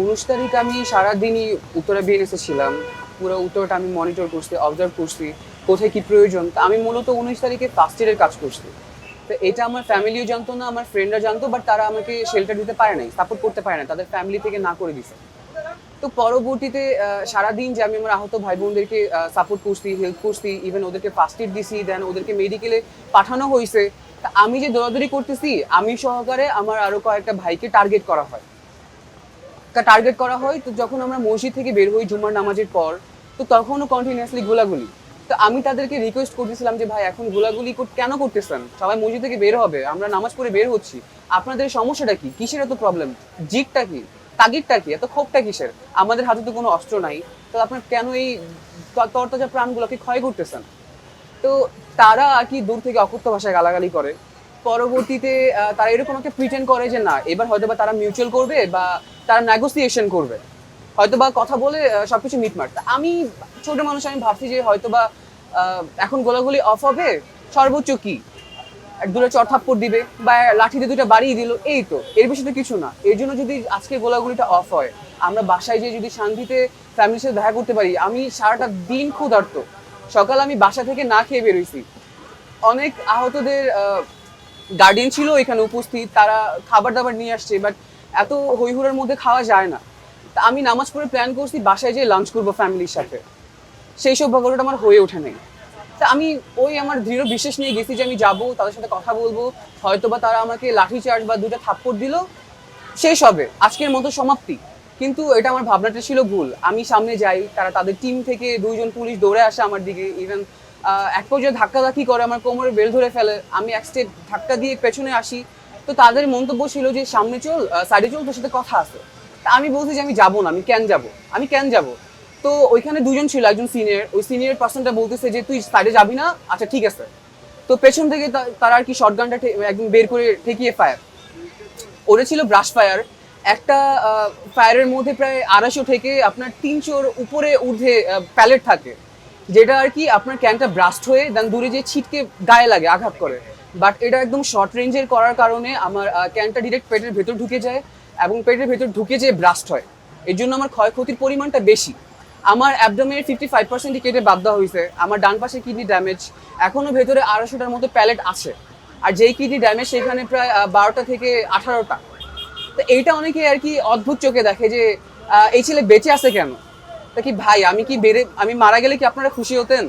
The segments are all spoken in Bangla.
19 তারিখ আমি সারাদিনই উত্তরা বিএনএসে ছিলাম। পুরো উত্তরটা আমি মনিটর করছি, অবজার্ভ করছি, কোথায় কি প্রয়োজন। তা আমি মূলত 19 তারিখে ফার্স্ট ইয়ারের কাজ করছি। তো এটা আমার ফ্যামিলিও জানতো না, আমার ফ্রেন্ডরা জানতো, বাট তারা আমাকে শেল্টার দিতে পারে নাই, সাপোর্ট করতে পারে না, তাদের ফ্যামিলি থেকে না করে দিছে। তো পরবর্তীতে সারাদিন যে আমি আমার আহত ভাই বোনদেরকে সাপোর্ট করছি, হেল্প করছি, ইভেন ওদেরকে ফার্স্ট এড দিছি, দেন ওদেরকে মেডিকেলে পাঠানো হয়েছে। তা আমি যে দৌড়াদৌড়ি করতেছি, আমি সহকারে আমার আরো কয়েকটা ভাইকে টার্গেট করা হয়। তো যখন আমরা মসজিদ থেকে বের হই জুমার নামাজের পর, তো তখনও কন্টিনিউয়াসলি গোলাগুলি। তো আমি তাদেরকে রিকোয়েস্ট করতেছিলাম যে ভাই এখন গোলাগুলি কেন করতেছেন, সবাই মসজিদ থেকে বের হবে, আমরা নামাজ পড়ে বের হচ্ছি, আপনাদের সমস্যাটা কি, কিসের এত প্রবলেম, জিদটা কি, তাগিদটা কি, এত ক্ষোভটা কিসের, আমাদের হাতে তো কোনো অস্ত্র নাই, তো আপনার কেন এই তরতাজা প্রাণগুলোকে ক্ষয় করতেছেন। তো তারা আর কি দূর থেকে অকথ্য ভাষায় গালাগালি করে। পরবর্তীতে তারা এরকম একটা প্রিটেন্ড করে যে না, এবার হয়তোবা তারা মিউচুয়াল করবে বা তারা নেগোসিয়েশন করবে, হয়তোবা কথা বলে সবকিছু মিটমাট। আমি ছোট মানুষ, আমি ভাবছি যে হয়তোবা এখন গোলাগুলি অফ হবে, সর্বোচ্চ কি এক দুটো চড় থাপ্পড় দিবে বা লাঠি দিয়ে দুটো বাড়িয়ে দিল, এই তো, এর বেশি তো কিছু না। এর জন্য যদি আজকে গোলাগুলিটা অফ হয়, আমরা বাসায় যেয়ে যদি শান্তিতে ফ্যামিলির সাথে দেখা করতে পারি। আমি সারাটা দিন ক্ষুধার্ত, সকাল আমি বাসা থেকে না খেয়ে বেরোইছি। অনেক আহতদের গার্ডিয়ান ছিল এখানে উপস্থিত, তারা খাবার দাবার নিয়ে আসছে, বাট এত হইহুড়ার মধ্যে খাওয়া যায় না। তা আমি নামাজ পড়ে প্ল্যান করছি বাসায় যেয়ে লাঞ্চ করবো ফ্যামিলির সাথে, সেই সৌভাগ্যটা আমার হয়ে ওঠে নাই। তা আমি আমার দৃঢ় বিশ্বাস নিয়ে গেছি যে আমি যাবো, তাদের সাথে কথা বলবো, হয়তোবা তারা আমাকে লাঠি চার্জ বা দুটো থাপ্পড় দিল, শেষ হবে, আজকের মতো সমাপ্তি। কিন্তু এটা আমার ভাবনাটা ছিল ভুল। আমি সামনে যাই, তারা তাদের টিম থেকে 2জন পুলিশ দৌড়ে আসে আমার দিকে, ইভেন এক পর্যায়ে ধাক্কাধাক্কি করে, আমার কোমরে বেল ধরে ফেলে, আমি এক স্টেপ ধাক্কা দিয়ে পেছনে আসি। তো তাদের মন্তব্য ছিল যে সামনে চল, সাইডে চল, তোর সাথে কথা আছে। তা আমি বলছি যে আমি যাবো না, আমি কেন যাব। তো ওইখানে 2জন ছিল, একজন সিনিয়র, ওই সিনিয়র পার্সনটা বলতেছে যে তুই সাইডে যাবি না, আচ্ছা ঠিক আছে। তো পেছন থেকে তারা আর কি শটগানটা একদম বের করে ঠেকিয়ে ফায়ার। ওটা ছিল ব্রাশ ফায়ার। একটা ফায়ারের মধ্যে প্রায় 250 থেকে আপনার 300-র উপরে ঊর্ধ্বে প্যালেট থাকে, যেটা আর কি আপনার ক্যানটা ব্রাস্ট হয়ে দেন দূরে যে ছিটকে গায়ে লাগে, আঘাত করে। বাট এটা একদম শর্ট রেঞ্জের করার কারণে আমার ক্যানটা ডিরেক্ট পেটের ভেতর ঢুকে যায়, এবং পেটের ভেতর ঢুকে যেয়ে ব্রাস্ট হয়। এর জন্য আমার ক্ষয়ক্ষতির পরিমাণটা বেশি। আমার অ্যাবডোমেনের 55% কেটে বাদ দেওয়া হয়েছে, আমার ডান পাশে কিডনি ড্যামেজ, এখনো ভেতরে 250টার মতো প্যালেট আছে। আর যেই কিডনি ড্যামেজ সেখানে প্রায় 12টা থেকে 18টা। তো এইটা অনেকে আর কি অদ্ভুত চোখে দেখে যে এই ছেলে বেঁচে আছে কেন। তা কি ভাই, আমি মারা গেলে কি আপনারা খুশি হতেন?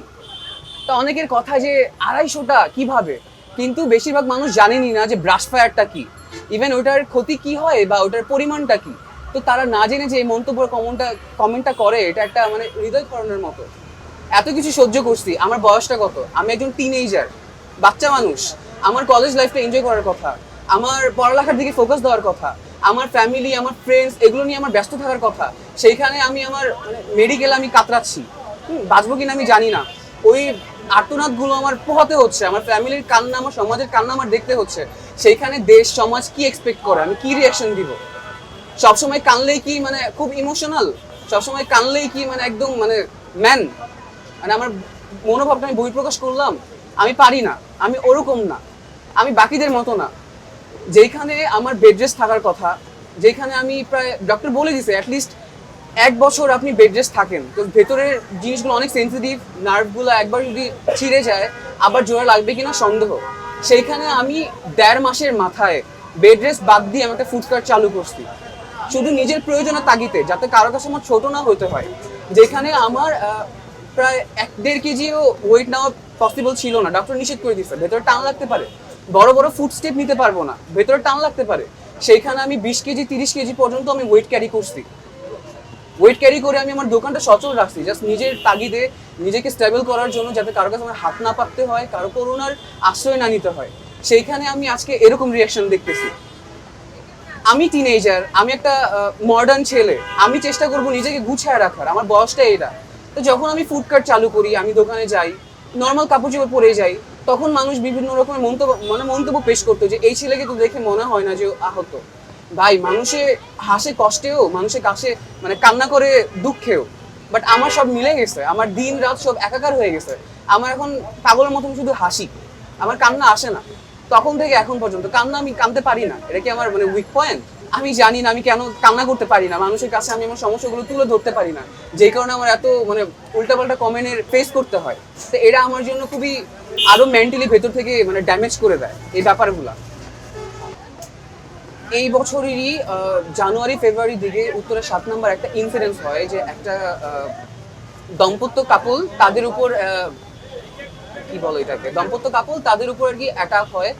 তো অনেকের কথা যে 250টা কিভাবে, কিন্তু বেশিরভাগ মানুষ জানেনই না যে ব্রাশ ফায়ারটা কি, ইভেন ওটার ক্ষতি কি হয় বা ওটার পরিমাণটা কি। তো তারা না জেনে যে এই মন্তব্য কমেন্টটা করে, এটা একটা মানে হৃদয় খরণের মতো। এত কিছু সহ্য করছি, আমার বয়সটা কত, আমি একজন টিনেজার, বাচ্চা মানুষ, আমার কলেজ লাইফটা এনজয় করার কথা, আমার পড়ালেখার দিকে ফোকাস দেওয়ার কথা, আমার ফ্যামিলি, আমার ফ্রেন্ডস, এগুলো নিয়ে আমার ব্যস্ত থাকার কথা। সেইখানে আমি আমার মানে মেডিকেলে আমি কাতরাচ্ছি, বাঁচবো কিনা আমি জানি না। ওই আর্তনাদগুলো আমার পোহাতে হচ্ছে, আমার ফ্যামিলির কান্না, আমার সমাজের কান্না আমার দেখতে হচ্ছে। সেইখানে দেশ সমাজ কি এক্সপেক্ট করে, আমি কি রিয়াকশন দিব? সবসময় কানলেই কি মানে খুব ইমোশনাল, সবসময় কানলেই কি মানে একদম মানে ম্যান, মানে আমার মনোভাবটা আমি বহিঃপ্রকাশ করলাম? আমি পারি না, আমি ওরকম না, আমি বাকিদের মতো না। যেখানে আমার বেড রেস্ট থাকার কথা, যেখানে আমি প্রায় ডক্টর বলে দিছে অ্যাটলিস্ট 1 বছর আপনি বেড রেস্ট থাকেন, তো ভেতরের জিনিসগুলো অনেক সেন্সিটিভ, নার্ভগুলো একবার যদি ছিঁড়ে যায় আবার জোড়া লাগবে কিনা সন্দেহ। সেইখানে আমি 1.5 মাসের মাথায় বেড রেস্ট বাদ দিয়ে আমি একটা ফুড কার্ট চালু করছি, শুধু নিজের প্রয়োজনের তাগিদে, যাতে কারো কাছে আমার ছোট না হতে হয়। যেখানে আমার প্রায় 1-1.5 কেজিও ওয়েট নেওয়া পসিবল ছিল না, ডক্টর নিষেধ করে দিচ্ছে, ভেতরে টান লাগতে পারে, বড় বড় ফুড স্টেপ নিতে পারবো না, ভেতরে টান লাগতে পারে। সেইখানে আমি 20 কেজি 30 কেজি পর্যন্ত আমি ওয়েট ক্যারি করছি। ওয়েট ক্যারি করে আমি আমার দোকানটা সচল রাখছি, জাস্ট নিজের তাগিদে, নিজেকে স্টেবল করার জন্য, যাতে কারো কাছে আমার হাত না পাততে হয়, কারো করোনার আশ্রয় না নিতে হয়। সেইখানে আমি আজকে এরকম রিয়াকশন দেখতেছি। আমি টিনেজার, আমি একটা মডার্ন ছেলে, আমি চেষ্টা করব নিজেকে গুছিয়ে রাখার, আমার বয়সটা এটা। তো যখন আমি ফুড কার্ট চালু করি, আমি দোকানে যাই, নর্মাল কাপড় চোপড় পরে যাই, তখন মানুষ বিভিন্ন রকমের মন্তব্য পেশ করতো যে এই ছেলেকে তো দেখে মনে হয় না যে আহত। ভাই, মানুষে হাসে কষ্টেও, মানুষের কাছে মানে কান্না করে দুঃখেও, বাট আমার সব মিলে গেছে, আমার দিন রাত সব একাকার হয়ে গেছে। আমার এখন পাগলের মতন শুধু হাসি, আমার কান্না আসে না। তখন থেকে এখন পর্যন্ত কান্না, আমি কাঁদতে পারি না, এটা কি আমার মানে উইক পয়েন্ট? আমি জানি না আমি কেন কান্না করতে পারি না, মানুষের কাছে আমি আমার সমস্যাগুলো তুলে ধরতে পারি না, যেই কারণে আমার এত মানে উল্টাপাল্টা কমেন্টের ফেস করতে হয়। তো এটা আমার জন্য খুবই আরো মেন্টালি ভেতর থেকে মানে ড্যামেজ করে দেয় এই ব্যাপারগুলো। এই বছরেরই জানুয়ারি ফেব্রুয়ারির দিকে উত্তরে 7 নম্বর একটা ইনসিডেন্স হয় যে একটা দম্পত্য কাপল তাদের উপর কি বলো এটাকে, দম্পত্য কাপল তাদের উপর আর কি অ্যাটাক হয়।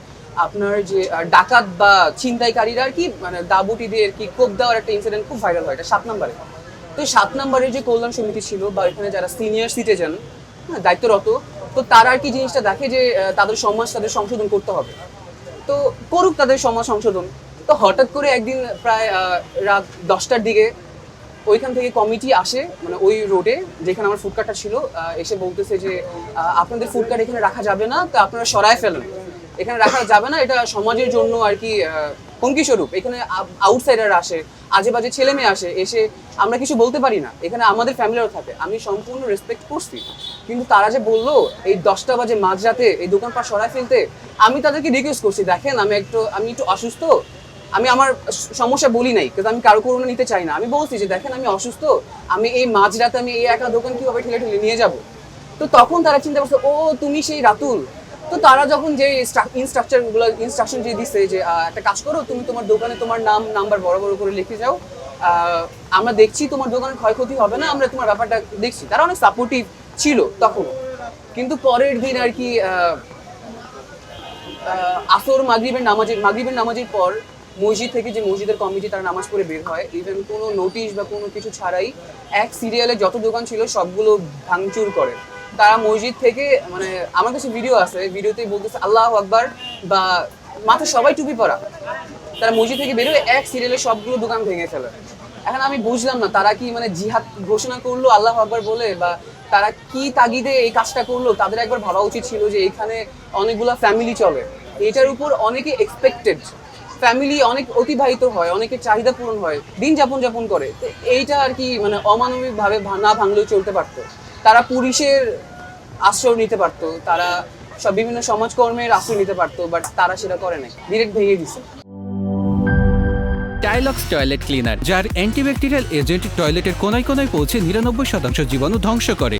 আপনার যে ডাকাত বা ছিনতাইকারীরা আর কি মানে দাবুটি দিয়ে আর কি কোপ দেওয়ার একটা ইনসিডেন্ট খুব ভাইরাল হয়, এটা 7 নম্বরে। তো 7 নম্বরের যে কল্যাণ সমিতি ছিল বা এখানে যারা সিনিয়র সিটিজেন দায়িত্বরত, তো তারা আর কি জিনিসটা দেখে যে তাদের সমাজ তাদের সংশোধন করতে হবে, তো করুক তাদের সমাজ সংশোধন। তো হঠাৎ করে একদিন প্রায় রাত 10টার দিকে ওইখান থেকে কমিটি আসে মানে ওই রোডে যেখানে আমার ফুডকার্টটা ছিল, এসে বলতেছে যে আপনাদের ফুডকার্ট এখানে রাখা যাবে না, তো আপনারা সরায় ফেলেন, এখানে রাখা যাবে না, এটা সমাজের জন্য আর কি হুমকি স্বরূপ। এখানে আউটসাইডার আসে, আজে বাজে ছেলে মেয়ে আসে, এসে আমরা কিছু বলতে পারি না, এখানে আমাদের ফ্যামিলিও থাকে, আমি সম্পূর্ণ রেসপেক্ট করছি। কিন্তু তারা যে বললো এই 10টা বাজে মাঝরাতে এই দোকানপাট সরায় ফেলতে, আমি তাদেরকে রিকোয়েস্ট করছি দেখেন আমি একটু অসুস্থ, আমি আমার সমস্যা বলি নাই কিন্তু আমি কারো করোনা নিতে চাই না, আমি বলছি যে দেখেন আমি অসুস্থ, আমি এই মাঝরাতে আমি এই একা দোকান কিভাবে ঠেলে ঠেলে নিয়ে যাব। তো তখন তারা চিন্তা করছে ও তুমি সেই রাতুল। তো তারা যখন যে ইনস্ট্রাকশন যে দিচ্ছে যে একটা কাজ করো, তুমি তোমার দোকানে তোমার নাম নাম্বার বড় বড় করে লিখে যাও, আমরা দেখছি তোমার দোকানের ক্ষয়ক্ষতি হবে না, আমরা তোমার ব্যাপারটা দেখছি। তারা অনেক সাপোর্টিভ ছিল তখনও। কিন্তু পরের দিন আর কি আসর মাগরিবের নামাজের পর মসজিদ থেকে যে মসজিদের কমিটি তারা নামাজ পড়ে বের হয়, ইভেন কোনো নোটিশ বা কোনো কিছু ছাড়াই এক সিরিয়ালে যত দোকান ছিল সবগুলো ভাঙচুর করে। তারা মসজিদ থেকে মানে আমার কাছে ভিডিও আছে, ভিডিওতে বলতেছে আল্লাহু আকবার বা মাথায় সবাই টুপি পরা, তারা মসজিদ থেকে বেরোয় এক সিরিয়ালে সবগুলো দোকান ভেঙে ফেলে। এখন আমি বুঝলাম না তারা কি মানে জিহাদ ঘোষণা করলো আল্লাহু আকবার বলে, বা তারা কি তাগিদে এই কাজটা করলো। তাদের একবার ভাবা উচিত ছিল যে এখানে অনেকগুলা ফ্যামিলি চলে, এটার উপর অনেকে এক্সপেক্টেড ফ্যামিলি অনেক অতিবাহিত হয়, অনেকের চাহিদা পূরণ হয়, দিন যাপন করে। তো এইটা আর কি মানে অমানবিকভাবে না ভাঙলেও চলতে পারতো, তারা পুলিশের আশ্রয় নিতে পারতো, তারা সব বিভিন্ন সমাজকর্মের আশ্রয় নিতে পারতো, বাট তারা সেটা করে নাই, ডিরেক্ট ভেঙে দিছে। টাইলক্স টয়লেট ক্লিনার, যার অ্যান্টিব্যাকটেরিয়াল এজেন্ট টয়লেটের কোনায় কোনায় পৌঁছে 99% জীবাণু ধ্বংস করে।